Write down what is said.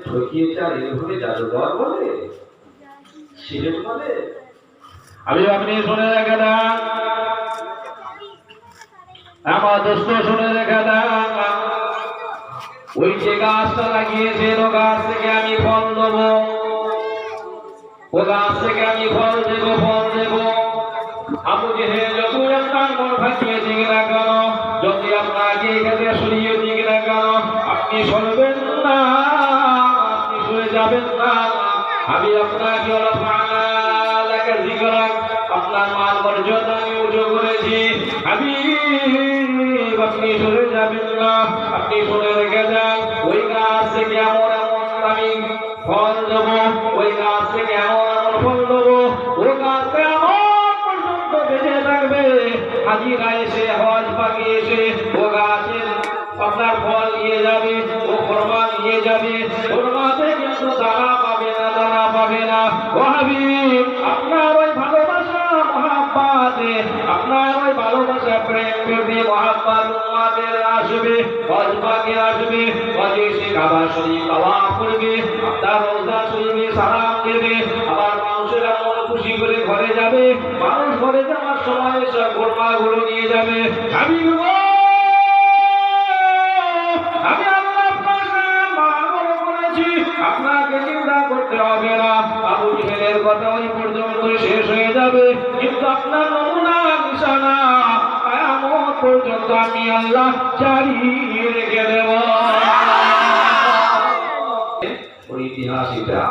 ঠকিয়েছে আর এইভাবে জাদুঘর বলে সিলেট বলে। আমি আপনি শুনে রেখে দেন, আমার দোস্ত শুনে রেখে দেন, ওই যে গাছটা লাগিয়েছেন ও গাছ থেকে আমি ফল দেবো, ও গাছ থেকে আমি ফল দেবো, ফল দেবো। আবু জেহেল যতই আপনার মন ভাঙিয়ে দিক না কেন, যদি আপনাকে এখানে সরিয়ে দিক না কেন, আপনি সরবেন না, আপনি সরে যাবেন না। আমি আপনাকে আপনার মান মর্যাদা আমি উঁচু করেছি। আপনি সরে যাবেন না, আপনি শুনে রেখে যান। ওই গাছ থেকে এমন এমন আমি ফল দেবো, ওই গাছ থেকে এমন এমন ফল দেবো, ও গাছটা এমন পর্যন্ত বেঁচে থাকবে। হাজিরা এসে হজ পাখি এসে ও গাছের আপনার ফল নিয়ে যাবে, ও খরমা নিয়ে যাবে। খরমাতে কিন্তু দানা পাবে না, দানা পাবে না। ও হাবিব, আপনার ওই ভালোবাসা মহাব্বতে, আপনার ওই ভালোবাসা প্রেম প্রীতি মহাব্বত উম্মতের আসবে, হজ পাখি আসবে, হজে এসে কাবা শরীফ তাওয়াফ করবে, আপনার রওজা শরীফে সালাম দেবে। আবার মানুষেরা মন খুশি করে ঘরে যাবে, মানুষ ঘরে যাওয়ার সময় সব খরমাগুলো নিয়ে যাবে। আমি আপনাকে চিন্তা করতে হবে না। আবু জেহেলের কথা ওই পর্যন্ত শেষ হয়ে যাবে, কিন্তু আপনার নমুনা নিশানা কিয়ামত পর্যন্ত আমি আল্লাহ জারি রেখে দেব। ওই ইতিহাস এটা